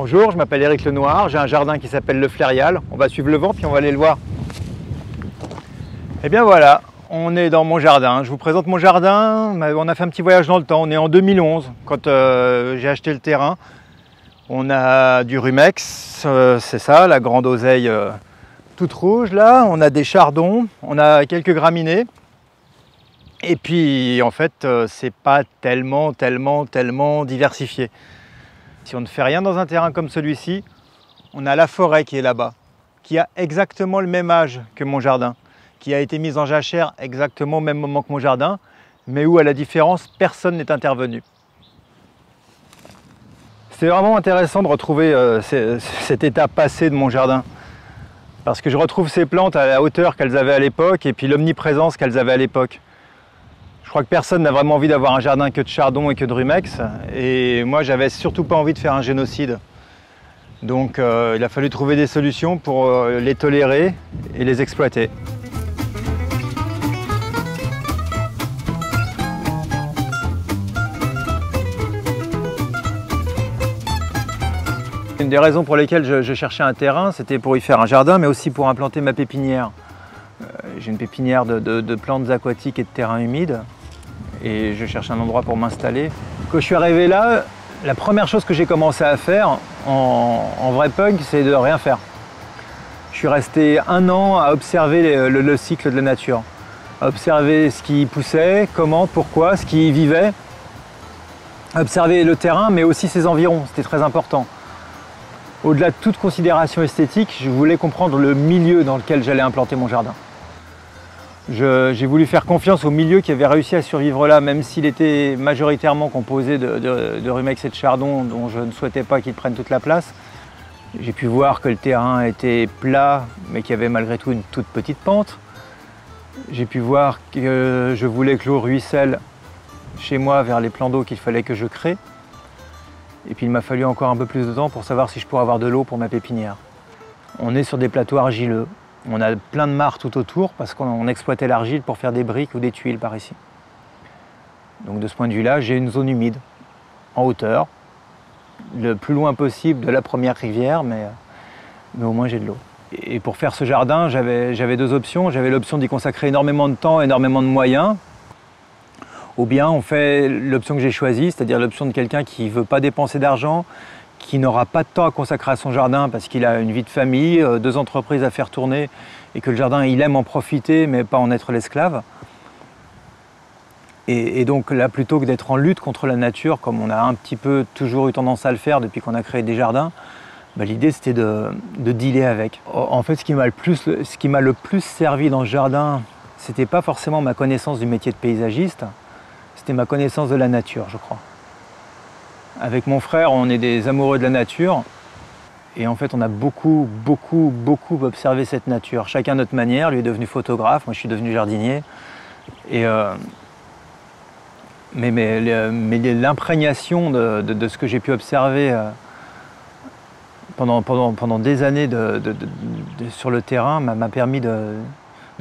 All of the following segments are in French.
Bonjour, je m'appelle Éric Lenoir, j'ai un jardin qui s'appelle le Flairial. On va suivre le vent puis on va aller le voir. Et bien voilà, on est dans mon jardin. Je vous présente mon jardin. On a fait un petit voyage dans le temps. On est en 2011 quand j'ai acheté le terrain. On a du rumex, c'est ça, la grande oseille toute rouge là. On a des chardons, on a quelques graminées. Et puis en fait, c'est pas tellement diversifié. Si on ne fait rien dans un terrain comme celui-ci, on a la forêt qui est là-bas, qui a exactement le même âge que mon jardin, qui a été mise en jachère exactement au même moment que mon jardin, mais où à la différence, personne n'est intervenu. C'est vraiment intéressant de retrouver cet état passé de mon jardin, parce que je retrouve ces plantes à la hauteur qu'elles avaient à l'époque et puis l'omniprésence qu'elles avaient à l'époque. Je crois que personne n'a vraiment envie d'avoir un jardin que de chardon et que de rumex. Et moi, j'avais surtout pas envie de faire un génocide. Donc, il a fallu trouver des solutions pour les tolérer et les exploiter. Une des raisons pour lesquelles je cherchais un terrain, c'était pour y faire un jardin, mais aussi pour implanter ma pépinière. J'ai une pépinière de plantes aquatiques et de terrains humides. Et je cherche un endroit pour m'installer. Quand je suis arrivé là, la première chose que j'ai commencé à faire en vrai punk, c'est de rien faire. Je suis resté 1 an à observer le cycle de la nature, à observer ce qui poussait, comment, pourquoi, ce qui y vivait, à observer le terrain, mais aussi ses environs, c'était très important. Au-delà de toute considération esthétique, je voulais comprendre le milieu dans lequel j'allais implanter mon jardin. J'ai voulu faire confiance au milieu qui avait réussi à survivre là, même s'il était majoritairement composé de rumex et de chardon, dont je ne souhaitais pas qu'il prenne toute la place. J'ai pu voir que le terrain était plat, mais qu'il y avait malgré tout une toute petite pente. J'ai pu voir que je voulais que l'eau ruisselle chez moi vers les plans d'eau qu'il fallait que je crée. Et puis il m'a fallu encore un peu plus de temps pour savoir si je pourrais avoir de l'eau pour ma pépinière. On est sur des plateaux argileux. On a plein de mares tout autour parce qu'on exploitait l'argile pour faire des briques ou des tuiles par ici. Donc de ce point de vue-là, j'ai une zone humide, en hauteur, le plus loin possible de la première rivière, mais au moins j'ai de l'eau. Et pour faire ce jardin, j'avais 2 options. J'avais l'option d'y consacrer énormément de temps, énormément de moyens. Ou bien on fait l'option que j'ai choisie, c'est-à-dire l'option de quelqu'un qui ne veut pas dépenser d'argent, qui n'aura pas de temps à consacrer à son jardin parce qu'il a une vie de famille, 2 entreprises à faire tourner et que le jardin, il aime en profiter mais pas en être l'esclave. Et donc là, plutôt que d'être en lutte contre la nature, comme on a un petit peu toujours eu tendance à le faire depuis qu'on a créé des jardins, l'idée c'était de dealer avec. En fait, ce qui m'a le plus servi dans ce jardin, c'était pas forcément ma connaissance du métier de paysagiste, c'était ma connaissance de la nature, je crois. Avec mon frère, on est des amoureux de la nature et en fait on a beaucoup observé cette nature, chacun à notre manière. Lui est devenu photographe, moi je suis devenu jardinier. Et mais l'imprégnation de ce que j'ai pu observer pendant des années sur le terrain m'a permis de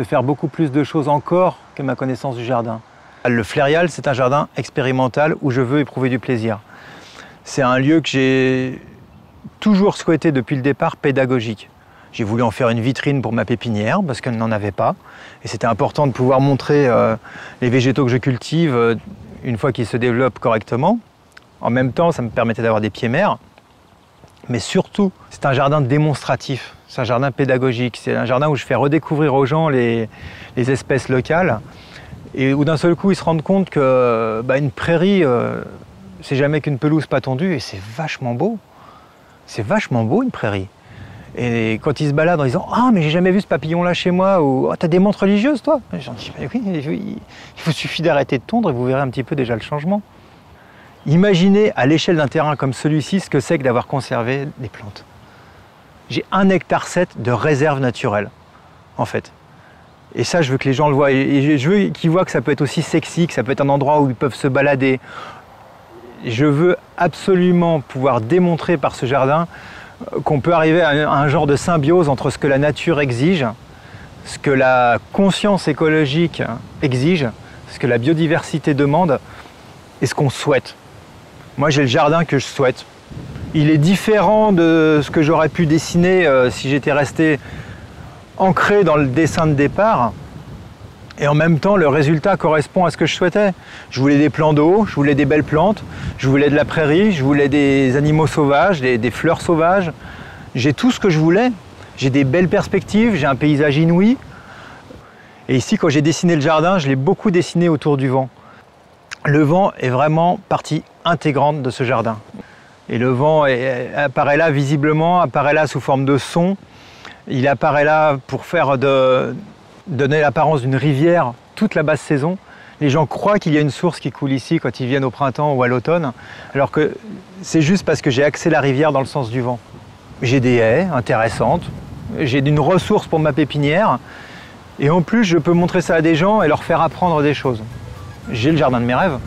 faire beaucoup plus de choses encore que ma connaissance du jardin. Le Flairial, c'est un jardin expérimental où je veux éprouver du plaisir. C'est un lieu que j'ai toujours souhaité depuis le départ pédagogique. J'ai voulu en faire une vitrine pour ma pépinière parce qu'elle n'en avait pas. Et c'était important de pouvoir montrer les végétaux que je cultive une fois qu'ils se développent correctement. En même temps, ça me permettait d'avoir des pieds mers. Mais surtout, c'est un jardin démonstratif. C'est un jardin pédagogique. C'est un jardin où je fais redécouvrir aux gens les espèces locales. Et où d'un seul coup, ils se rendent compte que une prairie, c'est jamais qu'une pelouse pas tondue et c'est vachement beau. C'est vachement beau une prairie. Et quand ils se baladent en disant « Ah, mais j'ai jamais vu ce papillon-là chez moi » ou oh, « T'as des montres religieuses, toi ?» J'en dis « Oui, il vous suffit d'arrêter de tondre et vous verrez un petit peu déjà le changement. » Imaginez à l'échelle d'un terrain comme celui-ci ce que c'est que d'avoir conservé des plantes. J'ai 1,7 hectare de réserve naturelle, en fait. Et ça, je veux que les gens le voient. Et je veux qu'ils voient que ça peut être aussi sexy, que ça peut être un endroit où ils peuvent se balader. Je veux absolument pouvoir démontrer par ce jardin qu'on peut arriver à un genre de symbiose entre ce que la nature exige, ce que la conscience écologique exige, ce que la biodiversité demande et ce qu'on souhaite. Moi, j'ai le jardin que je souhaite. Il est différent de ce que j'aurais pu dessiner si j'étais resté ancré dans le dessin de départ. Et en même temps, le résultat correspond à ce que je souhaitais. Je voulais des plans d'eau, je voulais des belles plantes, je voulais de la prairie, je voulais des animaux sauvages, des fleurs sauvages. J'ai tout ce que je voulais. J'ai des belles perspectives, j'ai un paysage inouï. Et ici, quand j'ai dessiné le jardin, je l'ai beaucoup dessiné autour du vent. Le vent est vraiment partie intégrante de ce jardin. Et le vent apparaît là visiblement, apparaît là sous forme de son. Il apparaît là pour donner l'apparence d'une rivière toute la basse saison. Les gens croient qu'il y a une source qui coule ici quand ils viennent au printemps ou à l'automne, alors que c'est juste parce que j'ai axé la rivière dans le sens du vent. J'ai des haies intéressantes, j'ai une ressource pour ma pépinière, et en plus je peux montrer ça à des gens et leur faire apprendre des choses. J'ai le jardin de mes rêves.